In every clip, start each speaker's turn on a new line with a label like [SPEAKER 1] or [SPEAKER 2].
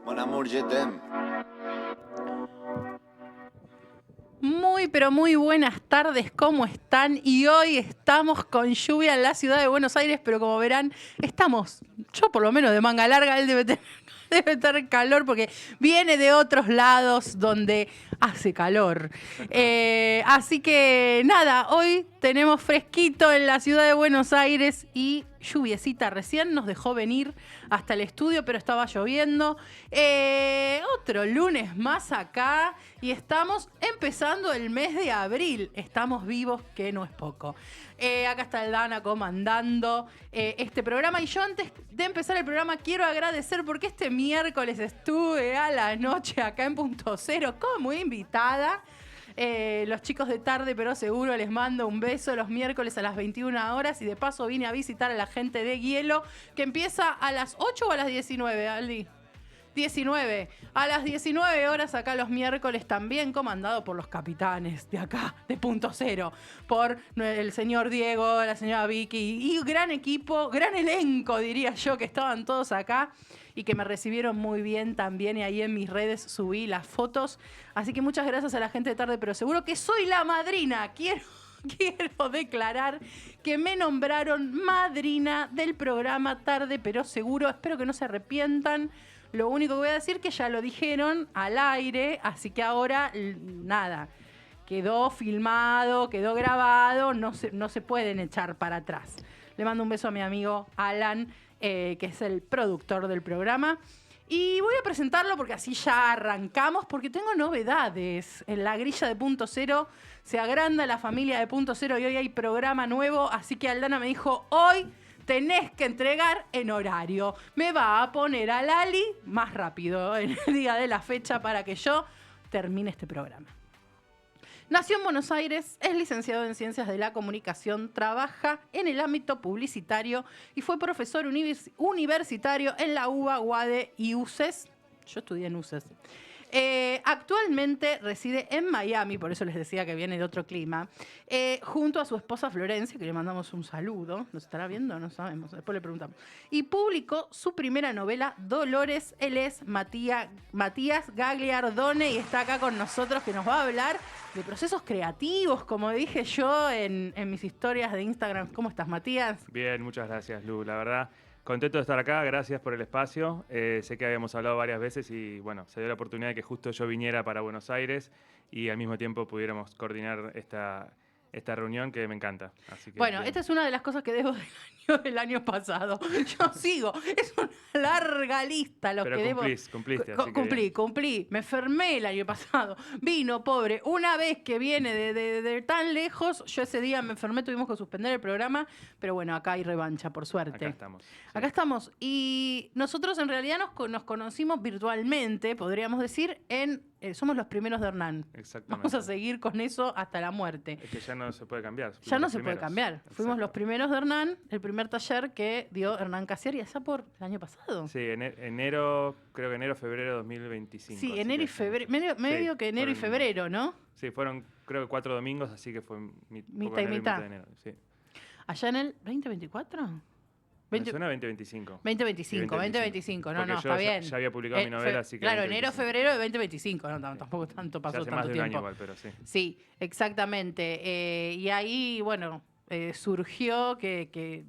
[SPEAKER 1] Mon amour, je t'aime.
[SPEAKER 2] Muy, pero muy buenas tardes, ¿cómo están? Y hoy estamos con lluvia en la ciudad de Buenos Aires, pero como verán, estamos, yo por lo menos de manga larga, él debe tener calor porque viene de otros lados donde hace calor. Así que nada, hoy tenemos fresquito en la ciudad de Buenos Aires y lluviecita. Recién nos dejó venir hasta el estudio, pero estaba lloviendo. Otro lunes más acá y estamos empezando el mes de abril. Estamos vivos, que no es poco. Acá está el Dana comandando este programa. Y yo antes de empezar el programa quiero agradecer porque este miércoles estuve a la noche acá en Punto Cero como invitada. Los chicos de Tarde pero Seguro les mando un beso los miércoles a las 21 horas y de paso vine a visitar a la gente de Hielo que empieza a las 8 o a las 19, Aldi. 19. A las 19 horas acá los miércoles también comandado por los capitanes de acá, de Punto Cero. Por el señor Diego, la señora Vicky y gran equipo, gran elenco diría yo que estaban todos acá y que me recibieron muy bien también y ahí en mis redes subí las fotos. Así que muchas gracias a la gente de Tarde pero Seguro que soy la madrina. Quiero declarar que me nombraron madrina del programa Tarde pero Seguro. Espero que no se arrepientan. Lo único que voy a decir es que ya lo dijeron al aire, así que ahora nada, quedó filmado, quedó grabado, no se pueden echar para atrás. Le mando un beso a mi amigo Alan, que es el productor del programa. Y voy a presentarlo porque así ya arrancamos, porque tengo novedades. En la grilla de Punto Cero se agranda la familia de Punto Cero y hoy hay programa nuevo, así que Aldana me dijo, hoy tenés que entregar en horario. Me va a poner a Lali más rápido en el día de la fecha para que yo termine este programa. Nació en Buenos Aires, es licenciado en Ciencias de la Comunicación, trabaja en el ámbito publicitario y fue profesor universitario en la UBA, UADE y UCES. Yo estudié en UCES. Actualmente reside en Miami, por eso les decía que viene de otro clima, junto a su esposa Florencia, que le mandamos un saludo. ¿Nos estará viendo? No sabemos, después le preguntamos. Y publicó su primera novela, Dolores. Él es Matías Gagliardone y está acá con nosotros que nos va a hablar de procesos creativos, como dije yo en mis historias de Instagram. ¿Cómo estás, Matías?
[SPEAKER 3] Bien, muchas gracias, Lu. La verdad, contento de estar acá. Gracias por el espacio. Sé que habíamos hablado varias veces y, bueno, se dio la oportunidad de que justo yo viniera para Buenos Aires y al mismo tiempo pudiéramos coordinar esta reunión que me encanta. Así que,
[SPEAKER 2] bueno,
[SPEAKER 3] bien.
[SPEAKER 2] esta es una de las cosas que debo del año pasado. Yo sigo. Es una larga lista lo
[SPEAKER 3] Pero
[SPEAKER 2] que
[SPEAKER 3] cumpliste,
[SPEAKER 2] debo.
[SPEAKER 3] así que bien.
[SPEAKER 2] Cumplí. Me enfermé el año pasado. Vino, pobre. Una vez que viene de tan lejos, yo ese día me enfermé, tuvimos que suspender el programa. Pero bueno, acá hay revancha, por suerte.
[SPEAKER 3] Acá estamos. Sí.
[SPEAKER 2] Acá estamos. Y nosotros en realidad nos conocimos virtualmente, podríamos decir, somos los primeros de Hernán.
[SPEAKER 3] Exactamente.
[SPEAKER 2] Vamos a seguir con eso hasta la muerte.
[SPEAKER 3] Es que ya no se puede cambiar.
[SPEAKER 2] Ya no se puede cambiar. Fuimos los primeros de Hernán, el primer taller que dio Hernán Casier, y esa por el año pasado.
[SPEAKER 3] Sí, enero, creo que febrero de 2025.
[SPEAKER 2] Sí, enero y febrero, medio
[SPEAKER 3] sí,
[SPEAKER 2] que enero y febrero, ¿no?
[SPEAKER 3] Sí, fueron creo que 4 domingos, así que fue
[SPEAKER 2] mitad y mitad.
[SPEAKER 3] De enero, sí.
[SPEAKER 2] Allá en el 2024.
[SPEAKER 3] Me suena 2025.
[SPEAKER 2] 2025, no, está bien.
[SPEAKER 3] Ya había publicado mi novela, así que...
[SPEAKER 2] Claro, enero, febrero de 2025, no, tampoco tanto pasó
[SPEAKER 3] ya hace
[SPEAKER 2] tanto
[SPEAKER 3] más de un
[SPEAKER 2] tiempo.
[SPEAKER 3] año igual, pero sí.
[SPEAKER 2] Sí, exactamente. Y ahí, bueno, surgió que,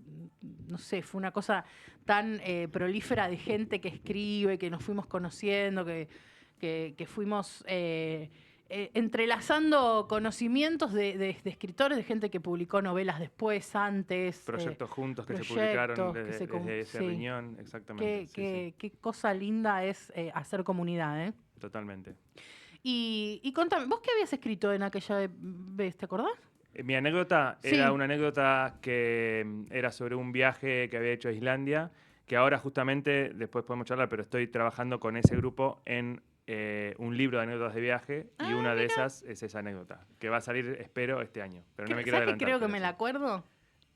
[SPEAKER 2] no sé, fue una cosa tan prolífera de gente que escribe, que nos fuimos conociendo, que fuimos... entrelazando conocimientos de escritores, de gente que publicó novelas después, antes.
[SPEAKER 3] Proyectos juntos que se publicaron desde esa reunión, exactamente.
[SPEAKER 2] Qué cosa linda es hacer comunidad, ¿eh?
[SPEAKER 3] Totalmente.
[SPEAKER 2] Y contame, ¿vos qué habías escrito en aquella vez, te acordás?
[SPEAKER 3] Mi anécdota era una anécdota que era sobre un viaje que había hecho a Islandia, que ahora justamente, después podemos charlar, pero estoy trabajando con ese grupo en un libro de anécdotas de viaje y una de esas es esa anécdota, que va a salir, espero, este año. Pero no me quiero adelantar.
[SPEAKER 2] Creo que me la acuerdo.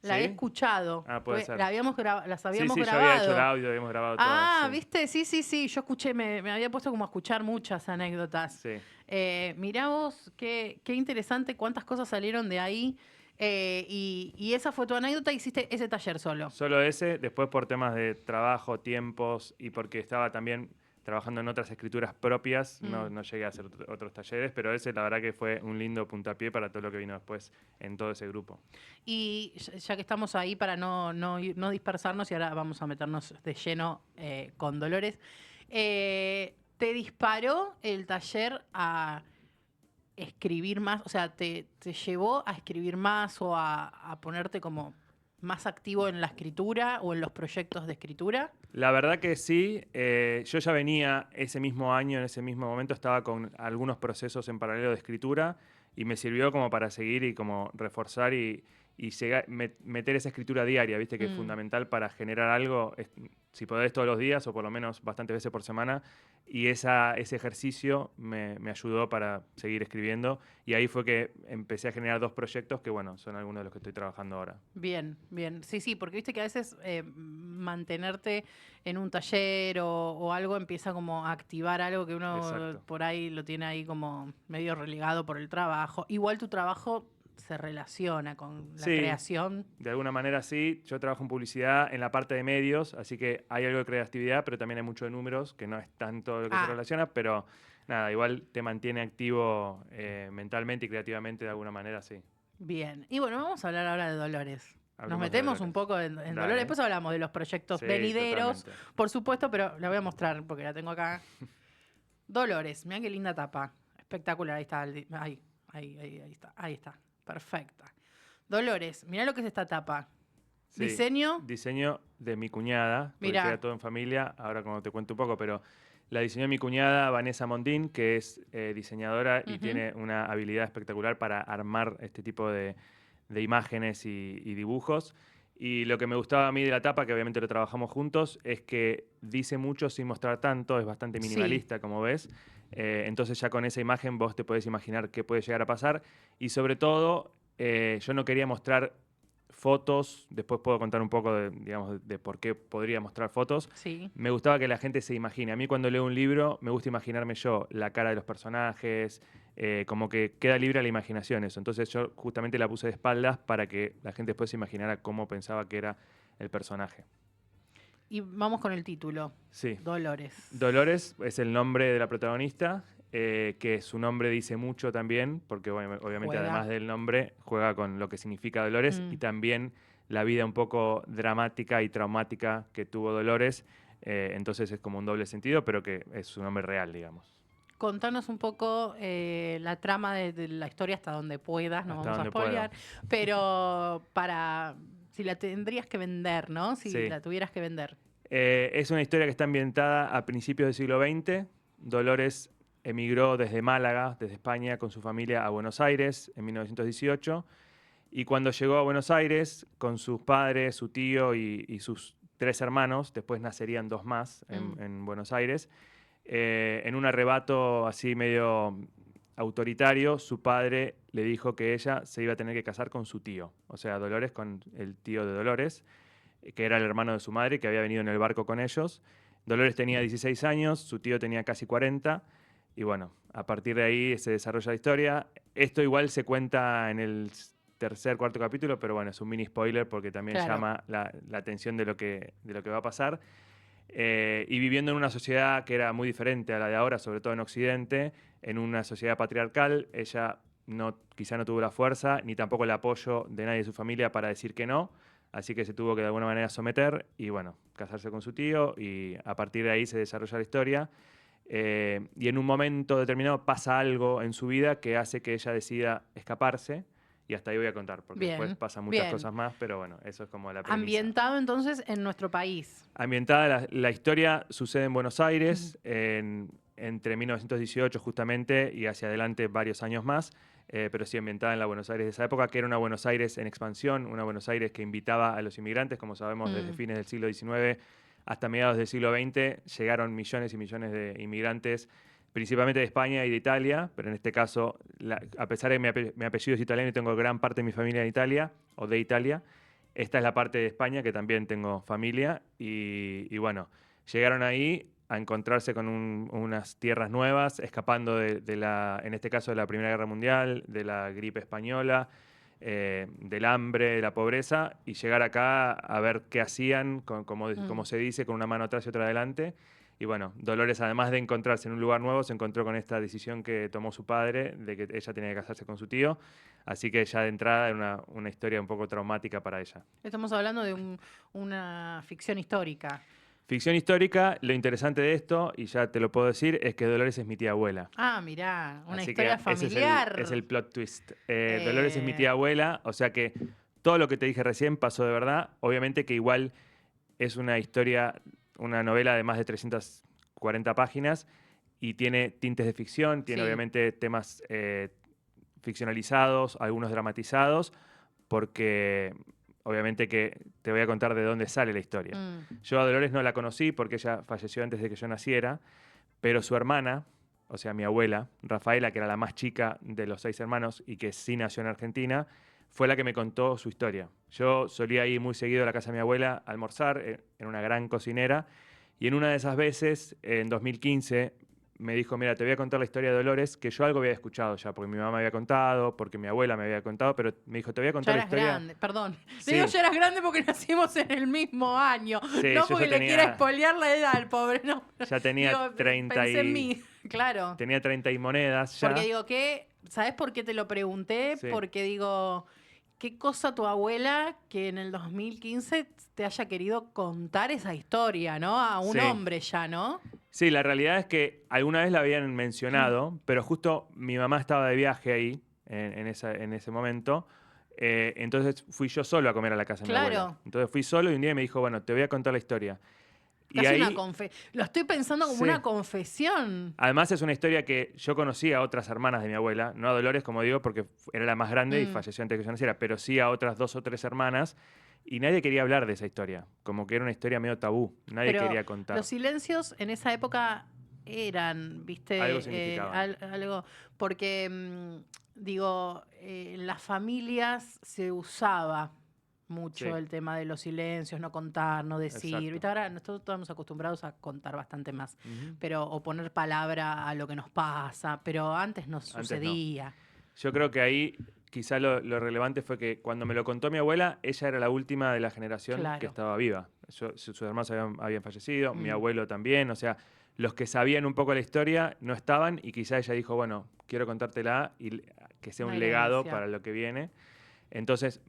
[SPEAKER 2] La he escuchado.
[SPEAKER 3] Puede ser.
[SPEAKER 2] Las habíamos grabado.
[SPEAKER 3] Sí, yo había hecho el audio, habíamos grabado todo.
[SPEAKER 2] ¿Viste? Sí. Yo escuché, me había puesto como a escuchar muchas anécdotas.
[SPEAKER 3] Sí.
[SPEAKER 2] Mirá vos, qué interesante, cuántas cosas salieron de ahí. Y esa fue tu anécdota, hiciste ese taller solo.
[SPEAKER 3] Solo ese, después por temas de trabajo, tiempos y porque estaba también trabajando en otras escrituras propias, no llegué a hacer otros talleres, pero ese la verdad que fue un lindo puntapié para todo lo que vino después en todo ese grupo.
[SPEAKER 2] Y ya que estamos ahí para no dispersarnos, y ahora vamos a meternos de lleno con Dolores, ¿te disparó el taller a escribir más? O sea, ¿te llevó a escribir más o a ponerte como más activo en la escritura o en los proyectos de escritura?
[SPEAKER 3] La verdad que sí, yo ya venía ese mismo año, en ese mismo momento estaba con algunos procesos en paralelo de escritura y me sirvió como para seguir y como reforzar y meter esa escritura diaria, viste que es fundamental para generar algo, si podés todos los días o por lo menos bastantes veces por semana, y ese ejercicio me ayudó para seguir escribiendo y ahí fue que empecé a generar 2 proyectos que bueno, son algunos de los que estoy trabajando ahora.
[SPEAKER 2] Bien, bien. Sí, porque viste que a veces mantenerte en un taller o algo empieza como a activar algo que uno
[SPEAKER 3] Exacto.
[SPEAKER 2] por ahí lo tiene ahí como medio relegado por el trabajo. Igual tu trabajo se relaciona con la creación.
[SPEAKER 3] De alguna manera sí. Yo trabajo en publicidad en la parte de medios, así que hay algo de creatividad, pero también hay mucho de números, que no es tanto lo que se relaciona, pero nada, igual te mantiene activo mentalmente y creativamente de alguna manera, sí.
[SPEAKER 2] Bien. Y bueno, vamos a hablar ahora de Dolores. Nos
[SPEAKER 3] Hablemos de
[SPEAKER 2] metemos
[SPEAKER 3] Dolores.
[SPEAKER 2] un poco en
[SPEAKER 3] Dale.
[SPEAKER 2] Dolores. Después hablamos de los proyectos
[SPEAKER 3] Sí,
[SPEAKER 2] venideros,
[SPEAKER 3] totalmente.
[SPEAKER 2] por supuesto, pero la voy a mostrar porque la tengo acá. Dolores, mira qué linda tapa. Espectacular, ahí está. Ahí está. Perfecta. Dolores, mira lo que es esta tapa.
[SPEAKER 3] Sí,
[SPEAKER 2] Diseño.
[SPEAKER 3] Diseño de mi cuñada, porque
[SPEAKER 2] Mirá.
[SPEAKER 3] queda todo en familia, ahora como te cuento un poco, pero la diseñó mi cuñada Vanessa Mondín, que es diseñadora y tiene una habilidad espectacular para armar este tipo de imágenes y dibujos. Y lo que me gustaba a mí de la tapa, que obviamente lo trabajamos juntos, es que dice mucho sin mostrar tanto, es bastante minimalista, como ves. Entonces ya con esa imagen vos te podés imaginar qué puede llegar a pasar. Y sobre todo, yo no quería mostrar fotos, después puedo contar un poco de por qué podría mostrar fotos.
[SPEAKER 2] Sí.
[SPEAKER 3] Me gustaba que la gente se imagine. A mí cuando leo un libro me gusta imaginarme yo la cara de los personajes, como que queda libre a la imaginación eso. Entonces yo justamente la puse de espaldas para que la gente después se imaginara cómo pensaba que era el personaje.
[SPEAKER 2] Y vamos con el título.
[SPEAKER 3] Sí.
[SPEAKER 2] Dolores.
[SPEAKER 3] Dolores es el nombre de la protagonista, que su nombre dice mucho también, porque bueno, obviamente además del nombre juega con lo que significa Dolores y también la vida un poco dramática y traumática que tuvo Dolores. Entonces es como un doble sentido, pero que es su nombre real, digamos.
[SPEAKER 2] Contanos un poco la trama de la historia hasta donde puedas, no
[SPEAKER 3] Hasta
[SPEAKER 2] vamos a
[SPEAKER 3] donde
[SPEAKER 2] spoilear, pero si la tendrías que vender, ¿no? Si
[SPEAKER 3] Sí.
[SPEAKER 2] la tuvieras que vender.
[SPEAKER 3] Es una historia que está ambientada a principios del siglo XX. Dolores emigró desde Málaga, desde España, con su familia a Buenos Aires en 1918. Y cuando llegó a Buenos Aires, con sus padres, su tío y sus 3 hermanos, después nacerían 2 más en Buenos Aires, en un arrebato así medio autoritario, su padre le dijo que ella se iba a tener que casar con su tío, o sea, Dolores con el tío de Dolores, que era el hermano de su madre, que había venido en el barco con ellos. Dolores tenía 16 años, su tío tenía casi 40, y bueno, a partir de ahí se desarrolla la historia. Esto igual se cuenta en el tercer, cuarto capítulo, pero bueno, es un mini spoiler porque también llama la atención de lo que va a pasar. Y viviendo en una sociedad que era muy diferente a la de ahora, sobre todo en Occidente, en una sociedad patriarcal, ella quizá no tuvo la fuerza ni tampoco el apoyo de nadie de su familia para decir que no, así que se tuvo que de alguna manera someter y bueno, casarse con su tío y a partir de ahí se desarrolla la historia. Y en un momento determinado pasa algo en su vida que hace que ella decida escaparse. Y hasta ahí voy a contar, porque después pasan muchas cosas más, pero bueno, eso es como la premisa.
[SPEAKER 2] Ambientado entonces en nuestro país.
[SPEAKER 3] Ambientada, la historia sucede en Buenos Aires, entre 1918 justamente y hacia adelante varios años más, pero sí ambientada en la Buenos Aires de esa época, que era una Buenos Aires en expansión, una Buenos Aires que invitaba a los inmigrantes, como sabemos, desde fines del siglo XIX hasta mediados del siglo XX, llegaron millones y millones de inmigrantes, principalmente de España y de Italia, pero en este caso, a pesar de que mi apellido es italiano y tengo gran parte de mi familia en Italia, o de Italia, esta es la parte de España que también tengo familia y bueno, llegaron ahí a encontrarse con unas tierras nuevas, escapando en este caso de la Primera Guerra Mundial, de la gripe española, del hambre, de la pobreza, y llegar acá a ver qué hacían, como se dice, con una mano atrás y otra adelante. Y bueno, Dolores, además de encontrarse en un lugar nuevo, se encontró con esta decisión que tomó su padre de que ella tenía que casarse con su tío. Así que ya de entrada era una historia un poco traumática para ella.
[SPEAKER 2] Estamos hablando de una ficción histórica.
[SPEAKER 3] Ficción histórica, lo interesante de esto, y ya te lo puedo decir, es que Dolores es mi tía abuela.
[SPEAKER 2] Ah, mirá, una
[SPEAKER 3] Así
[SPEAKER 2] historia
[SPEAKER 3] que
[SPEAKER 2] familiar.
[SPEAKER 3] ese es el plot twist. Dolores es mi tía abuela, o sea que todo lo que te dije recién pasó de verdad. Obviamente que igual es una historia, una novela de más de 340 páginas y tiene tintes de ficción, tiene
[SPEAKER 2] Sí.
[SPEAKER 3] obviamente temas ficcionalizados, algunos dramatizados, porque obviamente que te voy a contar de dónde sale la historia. Yo a Dolores no la conocí porque ella falleció antes de que yo naciera, pero su hermana, o sea, mi abuela, Rafaela, que era la más chica de los 6 hermanos y que sí nació en Argentina, fue la que me contó su historia. Yo solía ir muy seguido a la casa de mi abuela a almorzar, era una gran cocinera, y en una de esas veces, en 2015, me dijo, mira, te voy a contar la historia de Dolores, que yo algo había escuchado ya, porque mi mamá me había contado, porque mi abuela me había contado, pero me dijo, te voy a
[SPEAKER 2] Ya
[SPEAKER 3] contar la
[SPEAKER 2] eras
[SPEAKER 3] historia.
[SPEAKER 2] grande, perdón.
[SPEAKER 3] Sí.
[SPEAKER 2] Digo, ya eras grande porque nacimos en el mismo año.
[SPEAKER 3] Sí,
[SPEAKER 2] No
[SPEAKER 3] yo
[SPEAKER 2] porque
[SPEAKER 3] ya
[SPEAKER 2] le quiera
[SPEAKER 3] tenía,
[SPEAKER 2] spoilear la edad al pobre, no.
[SPEAKER 3] ya tenía
[SPEAKER 2] Digo,
[SPEAKER 3] 30
[SPEAKER 2] pensé en
[SPEAKER 3] y,
[SPEAKER 2] mí, claro.
[SPEAKER 3] tenía 30 y monedas ya.
[SPEAKER 2] Porque digo, ¿sabes por qué te lo pregunté?
[SPEAKER 3] Sí.
[SPEAKER 2] Porque digo, qué cosa tu abuela que en el 2015 te haya querido contar esa historia, ¿no? A un
[SPEAKER 3] Sí.
[SPEAKER 2] hombre ya, ¿no?
[SPEAKER 3] Sí, la realidad es que alguna vez la habían mencionado, pero justo mi mamá estaba de viaje ahí, en ese momento. Entonces fui yo solo a comer a la casa de mi abuela.
[SPEAKER 2] Claro.
[SPEAKER 3] Entonces fui solo y un día me dijo, bueno, te voy a contar la historia. Y
[SPEAKER 2] Casi
[SPEAKER 3] ahí,
[SPEAKER 2] Lo estoy pensando como
[SPEAKER 3] sí.
[SPEAKER 2] una confesión.
[SPEAKER 3] Además es una historia que yo conocí a otras hermanas de mi abuela, no a Dolores, como digo, porque era la más grande y falleció antes que yo naciera, pero sí a otras 2 o 3 hermanas. Y nadie quería hablar de esa historia, como que era una historia medio tabú, nadie
[SPEAKER 2] Pero
[SPEAKER 3] quería contar.
[SPEAKER 2] los silencios en esa época eran, ¿viste?
[SPEAKER 3] Algo significaban.
[SPEAKER 2] Algo, porque, digo, en las familias se usaba mucho
[SPEAKER 3] Sí.
[SPEAKER 2] el tema de los silencios, no contar, no decir.
[SPEAKER 3] Exacto.
[SPEAKER 2] ¿Viste? Ahora nosotros estamos acostumbrados a contar bastante más,
[SPEAKER 3] Ujú.
[SPEAKER 2] pero o poner palabra a lo que nos pasa, pero antes no
[SPEAKER 3] no.
[SPEAKER 2] sucedía.
[SPEAKER 3] Yo creo que ahí quizá lo relevante fue que cuando me lo contó mi abuela, ella era la última de la generación
[SPEAKER 2] Claro.
[SPEAKER 3] que estaba viva. Sus hermanos habían fallecido, mi
[SPEAKER 2] Mm.
[SPEAKER 3] abuelo también, o sea, los que sabían un poco la historia no estaban y quizá ella dijo, bueno, quiero contártela y que sea
[SPEAKER 2] Una
[SPEAKER 3] un legado
[SPEAKER 2] herencia.
[SPEAKER 3] para lo que viene. Entonces,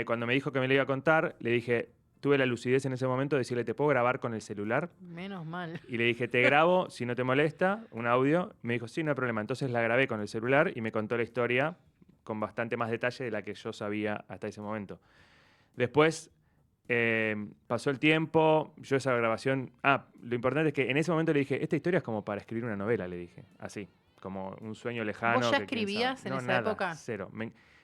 [SPEAKER 3] cuando me dijo que me lo iba a contar, le dije, tuve la lucidez en ese momento de decirle, ¿te puedo grabar con el celular?
[SPEAKER 2] Menos mal.
[SPEAKER 3] Y le dije, te grabo, si no te molesta, un audio. Me dijo, sí, no hay problema. Entonces la grabé con el celular y me contó la historia con bastante más detalle de la que yo sabía hasta ese momento. Después pasó el tiempo, yo esa grabación... lo importante es que en ese momento le dije, esta historia es como para escribir una novela, le dije, así, como un sueño lejano.
[SPEAKER 2] ¿Vos ya
[SPEAKER 3] que quién
[SPEAKER 2] escribías
[SPEAKER 3] sabe.
[SPEAKER 2] en
[SPEAKER 3] No,
[SPEAKER 2] esa
[SPEAKER 3] nada,
[SPEAKER 2] época?
[SPEAKER 3] cero.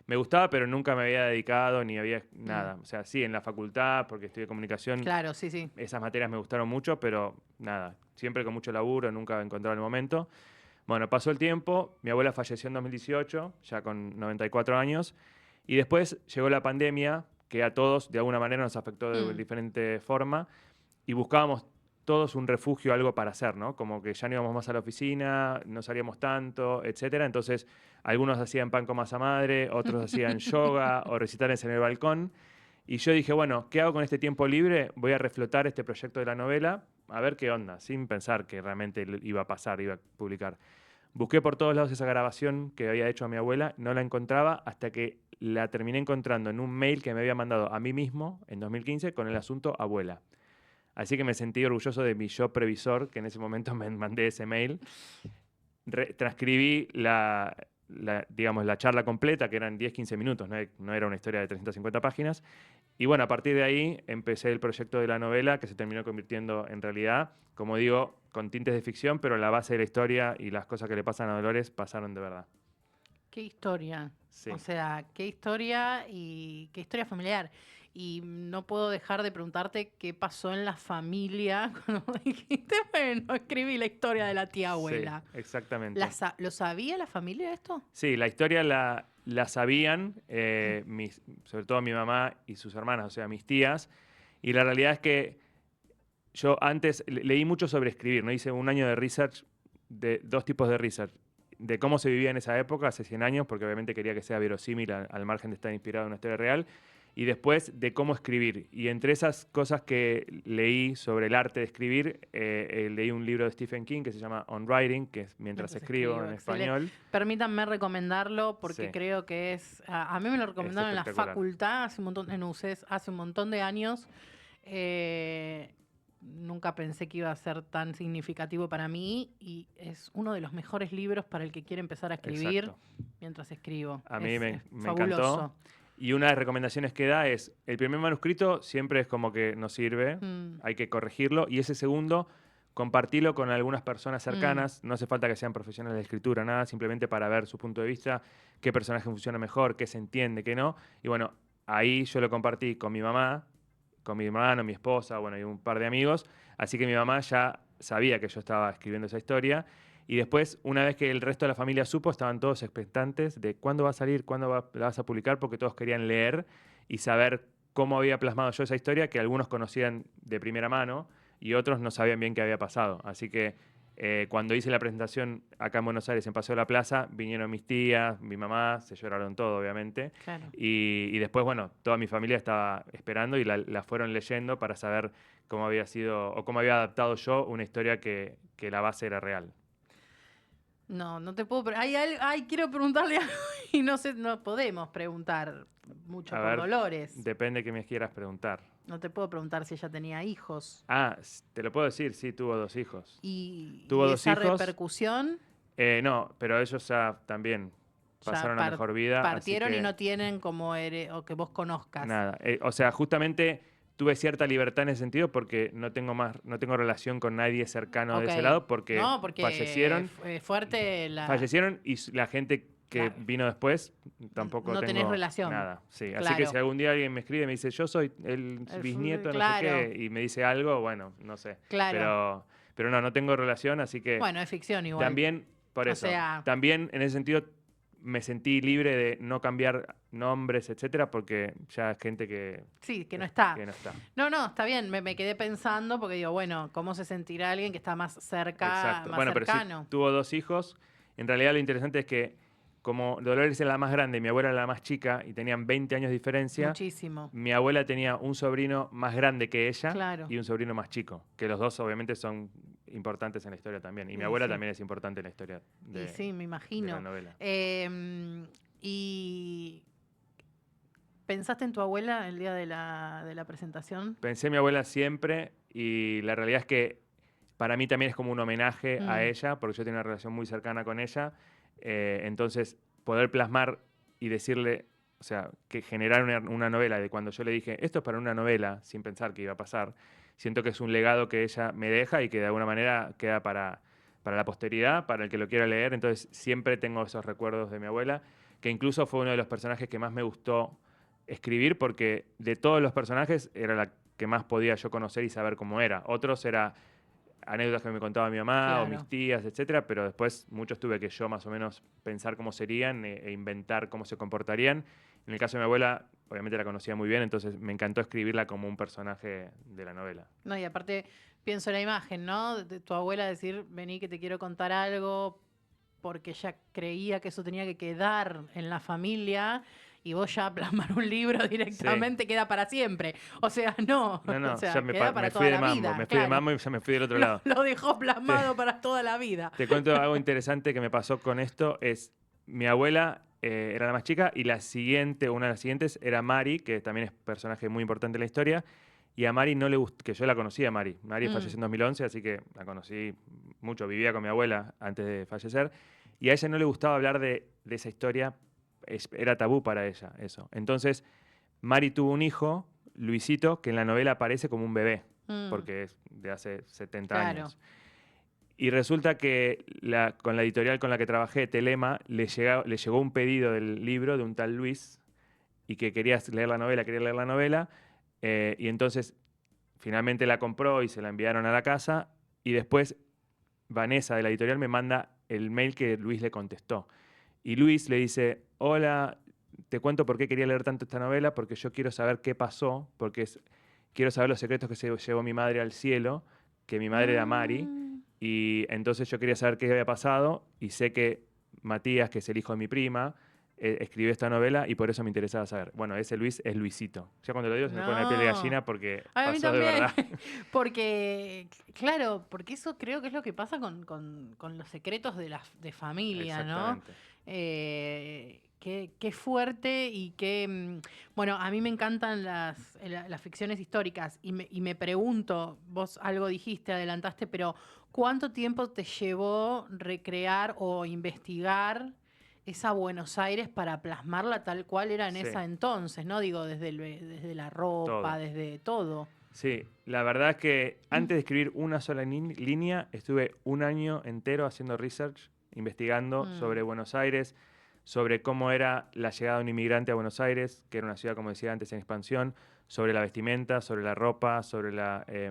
[SPEAKER 3] Me gustaba, pero nunca me había dedicado ni había nada. O sea, sí, en la facultad, porque estudié comunicación,
[SPEAKER 2] Claro, sí, sí.
[SPEAKER 3] esas materias me gustaron mucho, pero nada, siempre con mucho laburo, nunca encontraba el momento. Bueno, pasó el tiempo, mi abuela falleció en 2018, ya con 94 años, y después llegó la pandemia, que a todos de alguna manera nos afectó de diferente forma, y buscábamos todos un refugio, algo para hacer, ¿no? Como que ya no íbamos más a la oficina, no salíamos tanto, etcétera. Entonces, algunos hacían pan con masa madre, otros hacían yoga o recitales en el balcón. Y yo dije, bueno, ¿qué hago con este tiempo libre? Voy a reflotar este proyecto de la novela, a ver qué onda, sin pensar que realmente iba a pasar, iba a publicar. Busqué por todos lados esa grabación que había hecho a mi abuela, no la encontraba hasta que la terminé encontrando en un mail que me había mandado a mí mismo en 2015 con el asunto abuela. Así que me sentí orgulloso de mi yo previsor, que en ese momento me mandé ese mail. Transcribí digamos, la charla completa, que eran 10-15 minutos, no era una historia de 350 páginas. Y bueno, a partir de ahí empecé el proyecto de la novela, que se terminó convirtiendo en realidad, como digo, con tintes de ficción, pero la base de la historia y las cosas que le pasan a Dolores pasaron de verdad.
[SPEAKER 2] Qué historia.
[SPEAKER 3] Sí.
[SPEAKER 2] O sea, qué historia y qué historia familiar. Y no puedo dejar de preguntarte qué pasó en la familia cuando dijiste, bueno, escribí la historia de la tía abuela.
[SPEAKER 3] Sí, exactamente.
[SPEAKER 2] ¿Lo sabía la familia esto?
[SPEAKER 3] Sí, la historia la sabían, sobre todo mi mamá y sus hermanas, o sea, mis tías. Y la realidad es que yo antes leí mucho sobre escribir, ¿no? Hice un año de research, de 2 tipos de research. De cómo se vivía en esa época, hace 100 años, porque obviamente quería que sea verosímil al margen de estar inspirado en una historia real. y después de cómo escribir. Y entre esas cosas que leí sobre el arte de escribir, leí un libro de Stephen King que se llama On Writing, que es Mientras escribo en español.
[SPEAKER 2] Permítanme recomendarlo porque
[SPEAKER 3] Sí.
[SPEAKER 2] creo que es... A mí me lo recomendaron en la
[SPEAKER 3] espectacular.
[SPEAKER 2] facultad hace un montón, en UCES, hace un montón de años. Nunca pensé que iba a ser tan significativo para mí y es uno de los mejores libros para el que quiere empezar a escribir
[SPEAKER 3] Exacto.
[SPEAKER 2] mientras escribo.
[SPEAKER 3] A mí me
[SPEAKER 2] fabuloso.
[SPEAKER 3] encantó. Y una de las recomendaciones que da es, el primer manuscrito siempre es como que no sirve, hay que corregirlo, y ese segundo, compartirlo con algunas personas cercanas, no hace falta que sean profesionales de escritura, nada, simplemente para ver su punto de vista, qué personaje funciona mejor, qué se entiende, qué no. Y bueno, ahí yo lo compartí con mi mamá, con mi hermano, mi esposa, bueno, y un par de amigos, así que mi mamá ya sabía que yo estaba escribiendo esa historia. Y después, una vez que el resto de la familia supo, estaban todos expectantes de cuándo va a salir, cuándo la vas a publicar, porque todos querían leer y saber cómo había plasmado yo esa historia, que algunos conocían de primera mano y otros no sabían bien qué había pasado. Así que cuando hice la presentación acá en Buenos Aires, en Paseo de la Plaza, vinieron mis tías, mi mamá, se lloraron todo, obviamente.
[SPEAKER 2] Claro.
[SPEAKER 3] Y después, bueno, toda mi familia estaba esperando y la fueron leyendo para saber cómo había sido o cómo había adaptado yo una historia que la base era real.
[SPEAKER 2] No te puedo... quiero preguntarle algo y no sé, no podemos preguntar mucho
[SPEAKER 3] A
[SPEAKER 2] por
[SPEAKER 3] ver,
[SPEAKER 2] Dolores.
[SPEAKER 3] depende que me quieras preguntar.
[SPEAKER 2] No te puedo preguntar si ella tenía hijos.
[SPEAKER 3] Ah, te lo puedo decir, sí, tuvo 2 hijos.
[SPEAKER 2] ¿Y
[SPEAKER 3] Tuvo 2
[SPEAKER 2] esa
[SPEAKER 3] hijos.
[SPEAKER 2] repercusión?
[SPEAKER 3] No, pero ellos ya también pasaron a mejor vida.
[SPEAKER 2] Partieron
[SPEAKER 3] así que,
[SPEAKER 2] y no tienen como o que vos conozcas.
[SPEAKER 3] nada. O sea, justamente tuve cierta libertad en ese sentido porque no tengo relación con nadie cercano de ese lado porque,
[SPEAKER 2] no, porque
[SPEAKER 3] fallecieron.
[SPEAKER 2] fue fuerte la...
[SPEAKER 3] Fallecieron y la gente que vino después tampoco
[SPEAKER 2] no
[SPEAKER 3] tengo
[SPEAKER 2] tenés relación.
[SPEAKER 3] nada. Sí.
[SPEAKER 2] Claro.
[SPEAKER 3] Así que si algún día alguien me escribe y me dice, yo soy el bisnieto,
[SPEAKER 2] claro.
[SPEAKER 3] no sé qué, y me dice algo, bueno, no sé.
[SPEAKER 2] Claro.
[SPEAKER 3] Pero no tengo relación, así que...
[SPEAKER 2] Bueno, es ficción igual.
[SPEAKER 3] También, por eso, también en ese sentido me sentí libre de no cambiar nombres, etcétera, porque ya es gente que...
[SPEAKER 2] Sí, que no está.
[SPEAKER 3] Que no está.
[SPEAKER 2] No, está bien. Me quedé pensando porque digo, bueno, ¿cómo se sentirá alguien que está más cerca,
[SPEAKER 3] Exacto.
[SPEAKER 2] más
[SPEAKER 3] bueno,
[SPEAKER 2] cercano?
[SPEAKER 3] Pero sí, tuvo 2 hijos. En realidad lo interesante es que como Dolores era la más grande y mi abuela era la más chica y tenían 20 años de diferencia,
[SPEAKER 2] muchísimo.
[SPEAKER 3] Mi abuela tenía un sobrino más grande que ella
[SPEAKER 2] Claro.
[SPEAKER 3] y un sobrino más chico, que los dos obviamente son importantes en la historia también. Y mi abuela también es importante en la historia de,
[SPEAKER 2] sí, me imagino.
[SPEAKER 3] de la novela.
[SPEAKER 2] ¿Y pensaste en tu abuela el día de la presentación?
[SPEAKER 3] Pensé en mi abuela siempre y la realidad es que para mí también es como un homenaje a ella, porque yo tengo una relación muy cercana con ella. Entonces, poder plasmar y decirle, o sea, que generar una novela de cuando yo le dije, esto es para una novela, sin pensar que iba a pasar, siento que es un legado que ella me deja y que de alguna manera queda para la posteridad, para el que lo quiera leer. Entonces, siempre tengo esos recuerdos de mi abuela, que incluso fue uno de los personajes que más me gustó escribir, porque de todos los personajes era la que más podía yo conocer y saber cómo era. Otros era anécdotas que me contaba mi mamá o mis tías, etcétera, pero después muchos tuve que yo más o menos pensar cómo serían e inventar cómo se comportarían. En el caso de mi abuela, obviamente la conocía muy bien, entonces me encantó escribirla como un personaje de la novela.
[SPEAKER 2] No, y aparte pienso en la imagen, ¿no? De tu abuela decir, vení que te quiero contar algo, porque ella creía que eso tenía que quedar en la familia. Y vos ya plasmar un libro directamente queda para siempre. O sea, no.
[SPEAKER 3] No,
[SPEAKER 2] o sea,
[SPEAKER 3] ya me
[SPEAKER 2] para
[SPEAKER 3] fui
[SPEAKER 2] toda
[SPEAKER 3] de
[SPEAKER 2] la
[SPEAKER 3] mambo.
[SPEAKER 2] vida,
[SPEAKER 3] Me fui de mambo y ya me fui del otro lado.
[SPEAKER 2] Lo dejó plasmado para toda la vida.
[SPEAKER 3] Te cuento algo interesante que me pasó con esto. Es mi abuela era la más chica y la siguiente, una de las siguientes, era Mari, que también es personaje muy importante en la historia. Y a Mari no le gustó, que yo la conocía a Mari. Mari falleció en 2011, así que la conocí mucho. Vivía con mi abuela antes de fallecer. Y a ella no le gustaba hablar de esa historia. Era tabú para ella eso. Entonces, Mari tuvo un hijo, Luisito, que en la novela aparece como un bebé, porque es de hace 70 años. Y resulta que con la editorial con la que trabajé, Telema, le llegó un pedido del libro de un tal Luis y que quería leer la novela, y entonces finalmente la compró y se la enviaron a la casa, y después Vanessa de la editorial me manda el mail que Luis le contestó. Y Luis le dice, hola, te cuento por qué quería leer tanto esta novela, porque yo quiero saber qué pasó, porque quiero saber los secretos que se llevó mi madre al cielo, que mi madre era Mari, y entonces yo quería saber qué había pasado, y sé que Matías, que es el hijo de mi prima, escribió esta novela y por eso me interesaba saber. Bueno, ese Luis es Luisito. Ya cuando lo digo se me pone la piel de gallina porque
[SPEAKER 2] a mí
[SPEAKER 3] pasó de
[SPEAKER 2] también.
[SPEAKER 3] verdad.
[SPEAKER 2] Porque, claro, porque eso creo que es lo que pasa con los secretos de familia, ¿no?
[SPEAKER 3] Exactamente.
[SPEAKER 2] Qué fuerte y bueno, a mí me encantan las ficciones históricas y me pregunto, vos algo dijiste, adelantaste, pero ¿cuánto tiempo te llevó recrear o investigar esa Buenos Aires para plasmarla tal cual era en
[SPEAKER 3] Sí,
[SPEAKER 2] esa entonces, ¿no? Digo, desde la ropa,
[SPEAKER 3] todo.
[SPEAKER 2] desde todo.
[SPEAKER 3] Sí, la verdad es que antes de escribir una sola línea, estuve un año entero haciendo research, investigando
[SPEAKER 2] Mm,
[SPEAKER 3] sobre Buenos Aires, sobre cómo era la llegada de un inmigrante a Buenos Aires, que era una ciudad, como decía antes, en expansión, sobre la vestimenta, sobre la ropa, sobre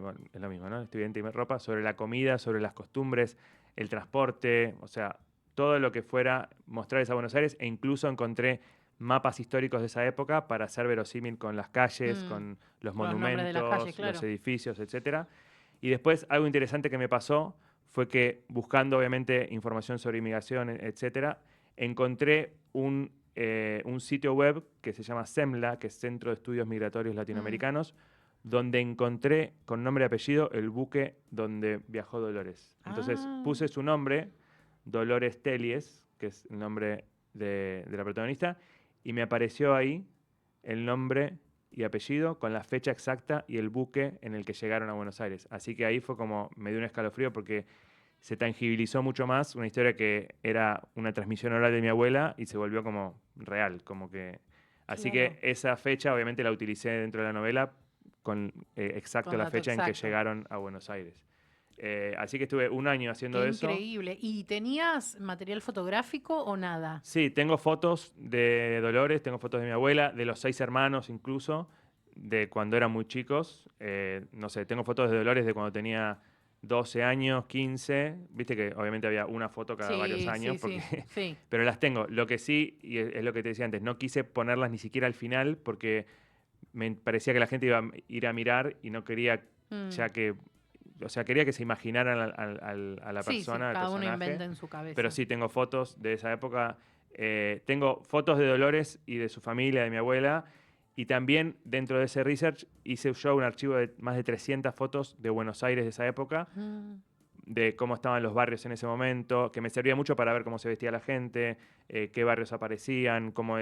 [SPEAKER 3] bueno, es lo mismo, ¿no? Estudiante y ropa, sobre la comida, sobre las costumbres, el transporte, o sea, todo lo que fuera mostrarles a Buenos Aires, e incluso encontré mapas históricos de esa época para hacer verosímil con las calles,
[SPEAKER 2] mm.
[SPEAKER 3] con los
[SPEAKER 2] Con los nombres de las calles,
[SPEAKER 3] monumentos, los
[SPEAKER 2] claro.
[SPEAKER 3] edificios, etcétera. Y después algo interesante que me pasó fue que buscando obviamente información sobre inmigración, etcétera, encontré un sitio web que se llama SEMLA, que es Centro de Estudios Migratorios
[SPEAKER 2] Mm.
[SPEAKER 3] Latinoamericanos, donde encontré con nombre y apellido el buque donde viajó Dolores. Entonces
[SPEAKER 2] Ah,
[SPEAKER 3] puse su nombre, Dolores Telies, que es el nombre de la protagonista, y me apareció ahí el nombre y apellido con la fecha exacta y el buque en el que llegaron a Buenos Aires. Así que ahí fue como, me dio un escalofrío porque se tangibilizó mucho más una historia que era una transmisión oral de mi abuela y se volvió como real, como que... Así
[SPEAKER 2] claro.
[SPEAKER 3] que esa fecha obviamente la utilicé dentro de la novela con exacto
[SPEAKER 2] Con
[SPEAKER 3] la
[SPEAKER 2] dato
[SPEAKER 3] fecha en que
[SPEAKER 2] exacto.
[SPEAKER 3] llegaron a Buenos Aires. Así que estuve un año
[SPEAKER 2] Qué
[SPEAKER 3] haciendo eso.
[SPEAKER 2] increíble. ¿Y tenías material fotográfico o nada?
[SPEAKER 3] Sí, tengo fotos de Dolores, tengo fotos de mi abuela, de los 6 hermanos incluso, de cuando eran muy chicos. No sé, tengo fotos de Dolores de cuando tenía 12 años, 15. Viste que obviamente había una foto cada varios
[SPEAKER 2] Sí,
[SPEAKER 3] años,
[SPEAKER 2] sí, sí, sí.
[SPEAKER 3] pero las tengo. Lo que sí, y es lo que te decía antes, no quise ponerlas ni siquiera al final porque me parecía que la gente iba a ir a mirar y no quería
[SPEAKER 2] Mm.
[SPEAKER 3] ya que... O sea, quería que se imaginaran a la
[SPEAKER 2] Sí, sí,
[SPEAKER 3] persona, al
[SPEAKER 2] cada uno
[SPEAKER 3] personaje.
[SPEAKER 2] inventa en su
[SPEAKER 3] Pero
[SPEAKER 2] cabeza.
[SPEAKER 3] sí, tengo fotos de esa época. Tengo fotos de Dolores y de su familia, de mi abuela. Y también dentro de ese research hice yo un archivo de más de 300 fotos de Buenos Aires de esa época,
[SPEAKER 2] Mm.
[SPEAKER 3] de cómo estaban los barrios en ese momento, que me servía mucho para ver cómo se vestía la gente, qué barrios aparecían, cómo,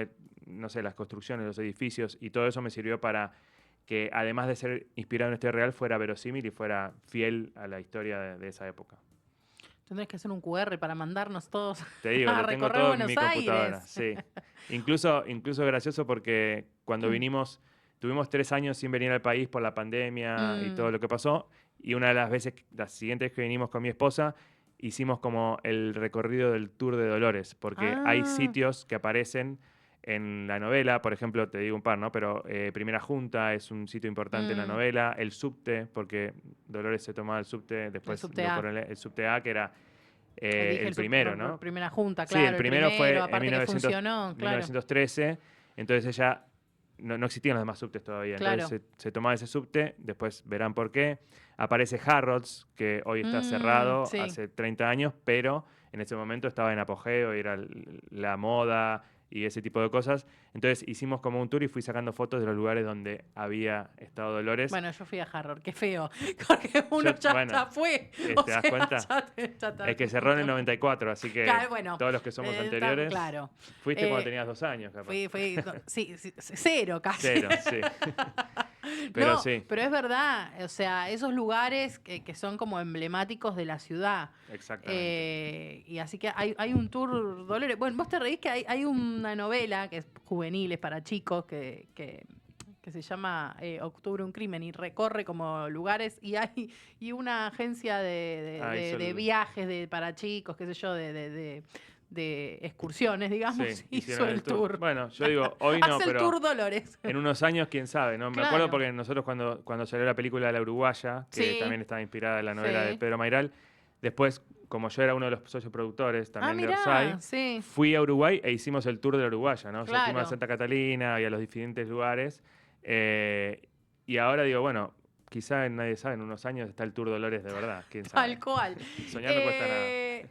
[SPEAKER 3] no sé, las construcciones, los edificios, y todo eso me sirvió para que, además de ser inspirado en una historia real, fuera verosímil y fuera fiel a la historia de esa época.
[SPEAKER 2] Tendrás que hacer un QR para mandarnos todos
[SPEAKER 3] Te digo,
[SPEAKER 2] a
[SPEAKER 3] lo tengo
[SPEAKER 2] recorrer
[SPEAKER 3] todo en
[SPEAKER 2] Buenos
[SPEAKER 3] mi computadora,
[SPEAKER 2] Aires.
[SPEAKER 3] sí. Incluso gracioso porque cuando vinimos, tuvimos 3 años sin venir al país por la pandemia y todo
[SPEAKER 2] Mm,
[SPEAKER 3] lo que pasó. Y una de las veces, las siguientes que vinimos con mi esposa, hicimos como el recorrido del Tour de Dolores, porque hay
[SPEAKER 2] ah,
[SPEAKER 3] sitios que aparecen en la novela, por ejemplo, te digo un par, ¿no? Pero Primera Junta es un sitio importante en la
[SPEAKER 2] mm,
[SPEAKER 3] novela, el subte, porque Dolores se tomaba el subte,
[SPEAKER 2] el
[SPEAKER 3] después
[SPEAKER 2] subte A.
[SPEAKER 3] el subte A, que era
[SPEAKER 2] Dije
[SPEAKER 3] el primero, ¿no?
[SPEAKER 2] primera junta,
[SPEAKER 3] Sí, el
[SPEAKER 2] claro, el
[SPEAKER 3] primero
[SPEAKER 2] primero,
[SPEAKER 3] fue en
[SPEAKER 2] aparte que funcionó, claro,
[SPEAKER 3] 1913, entonces ella, no existían los demás subtes todavía, entonces
[SPEAKER 2] claro.
[SPEAKER 3] se tomaba ese subte, después verán por qué. Aparece Harrods, que hoy está cerrado
[SPEAKER 2] Sí.
[SPEAKER 3] hace 30 años, pero en ese momento estaba en apogeo, y era la moda y ese tipo de cosas. Entonces hicimos como un tour y fui sacando fotos de los lugares donde había estado Dolores.
[SPEAKER 2] Bueno, yo fui a Harvard, qué feo, porque uno
[SPEAKER 3] Bueno,
[SPEAKER 2] ya fue, o
[SPEAKER 3] ¿te das
[SPEAKER 2] sea,
[SPEAKER 3] cuenta?
[SPEAKER 2] ya está.
[SPEAKER 3] Es que cerró en el 94, así que
[SPEAKER 2] Claro, bueno,
[SPEAKER 3] todos los que somos anteriores,
[SPEAKER 2] claro.
[SPEAKER 3] fuiste cuando
[SPEAKER 2] Eh,
[SPEAKER 3] tenías 2 años, capaz.
[SPEAKER 2] sí, sí, cero casi.
[SPEAKER 3] Cero, sí. Pero
[SPEAKER 2] No,
[SPEAKER 3] sí,
[SPEAKER 2] pero es verdad, o sea, esos lugares que son como emblemáticos de la ciudad.
[SPEAKER 3] exactamente.
[SPEAKER 2] Y así que hay un tour Dolores. Bueno, vos te reís que hay una novela que es juvenil, es para chicos, que se llama Octubre un crimen y recorre como lugares y una agencia
[SPEAKER 3] Ah, hizo
[SPEAKER 2] de
[SPEAKER 3] el...
[SPEAKER 2] viajes para chicos, qué sé yo, de excursiones, digamos,
[SPEAKER 3] Sí,
[SPEAKER 2] hizo
[SPEAKER 3] hicieron el
[SPEAKER 2] el
[SPEAKER 3] tour.
[SPEAKER 2] tour.
[SPEAKER 3] Bueno, yo digo, hoy no,
[SPEAKER 2] Hace el
[SPEAKER 3] pero
[SPEAKER 2] tour Dolores.
[SPEAKER 3] en unos años, quién sabe, ¿no? Me acuerdo
[SPEAKER 2] Claro.
[SPEAKER 3] porque nosotros cuando salió la película La Uruguaya, que también
[SPEAKER 2] Sí,
[SPEAKER 3] estaba inspirada en la novela de
[SPEAKER 2] sí.
[SPEAKER 3] Pedro Mairal, después, como yo era uno de los socios productores
[SPEAKER 2] Ah,
[SPEAKER 3] también de
[SPEAKER 2] mirá,
[SPEAKER 3] Orsay,
[SPEAKER 2] sí,
[SPEAKER 3] fui a Uruguay e hicimos el tour de la Uruguaya, ¿no? O sea, fuimos a
[SPEAKER 2] claro.
[SPEAKER 3] Santa Catalina y a los diferentes lugares. eh, y ahora digo, bueno, nadie sabe, en unos años está el Tour Dolores de verdad, quién
[SPEAKER 2] Tal
[SPEAKER 3] sabe.
[SPEAKER 2] cual.
[SPEAKER 3] Soñar no cuesta nada.
[SPEAKER 2] Eh,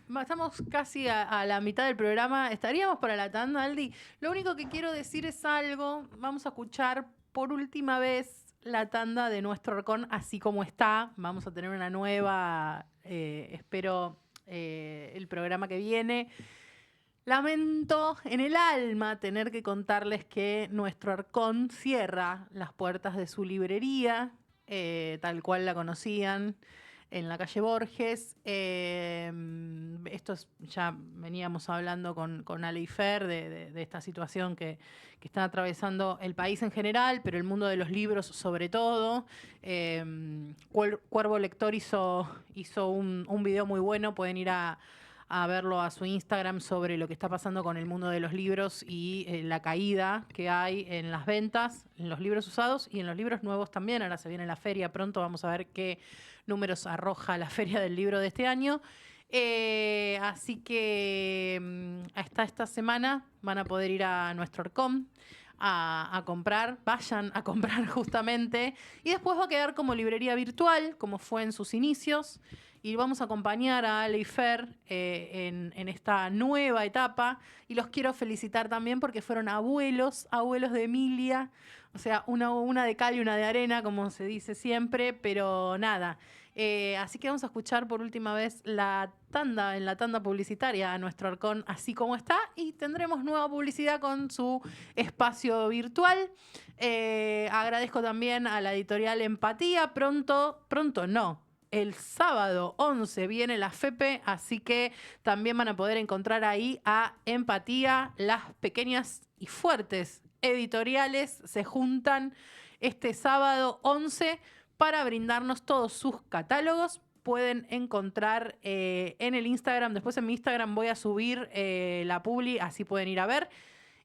[SPEAKER 2] Estamos casi a la mitad del programa. ¿Estaríamos para la tanda, Aldi? Lo único que quiero decir es algo. Vamos a escuchar por última vez la tanda de Nuestro Arcón, así como está. Vamos a tener una nueva, espero, el programa que viene. Lamento en el alma tener que contarles que Nuestro Arcón cierra las puertas de su librería, tal cual la conocían, en la calle Borges. Ya veníamos hablando con Ale y Fer de esta situación que está atravesando el país en general, pero el mundo de los libros sobre todo. Cuervo Lector hizo un video muy bueno, pueden ir a verlo a su Instagram, sobre lo que está pasando con el mundo de los libros y la caída que hay en las ventas, en los libros usados y en los libros nuevos también. Ahora se viene la feria pronto, vamos a ver qué números arroja la feria del libro de este año. Así que hasta esta semana van a poder ir a Nuestro Arcón a comprar, vayan a comprar justamente, y después va a quedar como librería virtual, como fue en sus inicios. Y vamos a acompañar a Ale y Fer en esta nueva etapa. Y los quiero felicitar también porque fueron abuelos de Emilia. O sea, una de cal y una de arena, como se dice siempre. Pero nada. Así que vamos a escuchar por última vez en la tanda publicitaria a Nuestro Arcón, así como está. Y tendremos nueva publicidad con su espacio virtual. Agradezco también a la editorial Empatía. Pronto no. El sábado 11 viene la FEPE, así que también van a poder encontrar ahí a Empatía. Las pequeñas y fuertes editoriales se juntan este sábado 11 para brindarnos todos sus catálogos. Pueden encontrar en el Instagram, después en mi Instagram voy a subir la publi, así pueden ir a ver.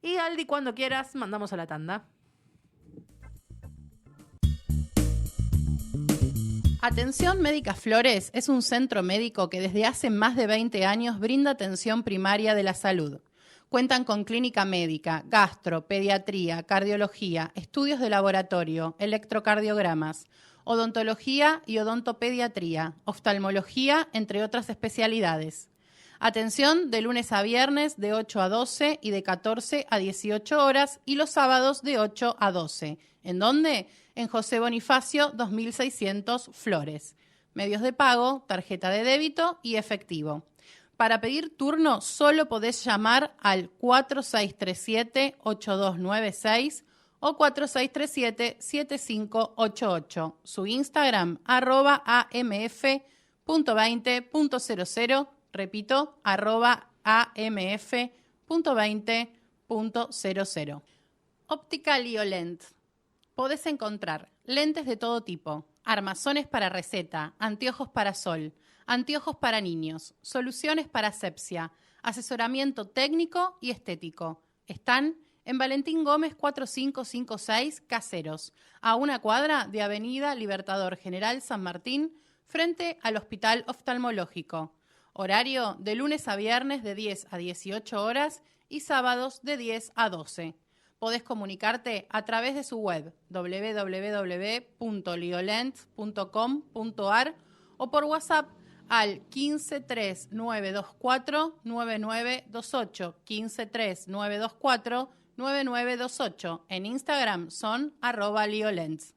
[SPEAKER 2] Y Aldi, cuando quieras, mandamos a la tanda. Atención Médica Flores es un centro médico que desde hace más de 20 años brinda atención primaria de la salud. Cuentan con clínica médica, gastro, pediatría, cardiología, estudios de laboratorio, electrocardiogramas, odontología y odontopediatría, oftalmología, entre otras especialidades. Atención de lunes a viernes de 8 a 12 y de 14 a 18 horas y los sábados de 8 a 12. ¿En dónde? En José Bonifacio 2600 Flores. Medios de pago, tarjeta de débito y efectivo. Para pedir turno solo podés llamar al 4637-8296 o 4637-7588. Su Instagram, @amf.20.00. Repito, @amf.20.00. Óptica Liolent. Podés encontrar lentes de todo tipo, armazones para receta, anteojos para sol, anteojos para niños, soluciones para asepsia, asesoramiento técnico y estético. Están en Valentín Gómez 4556 Caseros, a una cuadra de Avenida Libertador General San Martín, frente al Hospital Oftalmológico. Horario de lunes a viernes de 10 a 18 horas y sábados de 10 a 12. Podés comunicarte a través de su web www.liolent.com.ar o por WhatsApp al 1539249928, 1539249928. En Instagram son @liolents.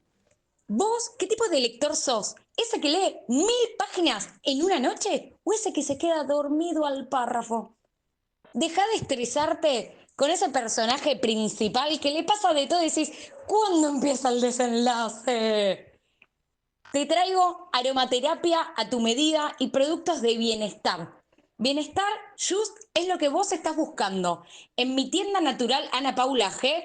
[SPEAKER 1] ¿Vos qué tipo de lector sos? ¿Ese que lee 1000 páginas en una noche o ese que se queda dormido al párrafo? Deja de estresarte con ese personaje principal que le pasa de todo y decís, ¿cuándo empieza el desenlace? Te traigo aromaterapia a tu medida y productos de bienestar. Bienestar Just es lo que vos estás buscando. En mi tienda natural Ana Paula G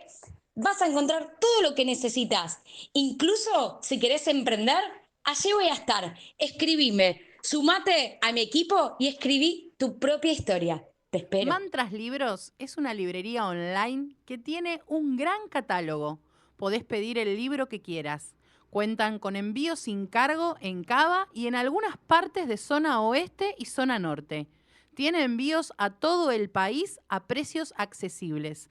[SPEAKER 1] vas a encontrar todo lo que necesitas. Incluso si querés emprender, allí voy a estar. Escribime, sumate a mi equipo y escribí tu propia historia. Te espero.
[SPEAKER 2] Mantras Libros es una librería online que tiene un gran catálogo. Podés pedir el libro que quieras. Cuentan con envío sin cargo en Cava y en algunas partes de zona oeste y zona norte. Tiene envíos a todo el país a precios accesibles.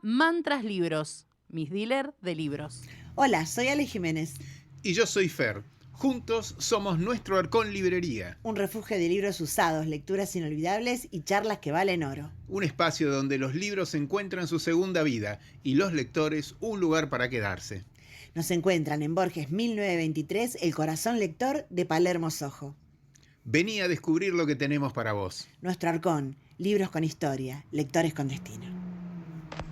[SPEAKER 2] @mantraslibros, mis dealer de libros.
[SPEAKER 4] Hola, soy Ale Jiménez.
[SPEAKER 5] Y yo soy Fer.
[SPEAKER 4] Juntos somos Nuestro Arcón Librería.
[SPEAKER 5] Un refugio de libros usados, lecturas inolvidables y charlas que valen oro.
[SPEAKER 4] Un espacio donde los libros encuentran su segunda vida y los lectores un lugar para quedarse.
[SPEAKER 5] Nos encuentran en Borges 1923, el corazón lector de Palermo Sojo.
[SPEAKER 4] Vení a descubrir lo que tenemos para vos.
[SPEAKER 5] Nuestro Arcón, libros con historia, lectores con destino.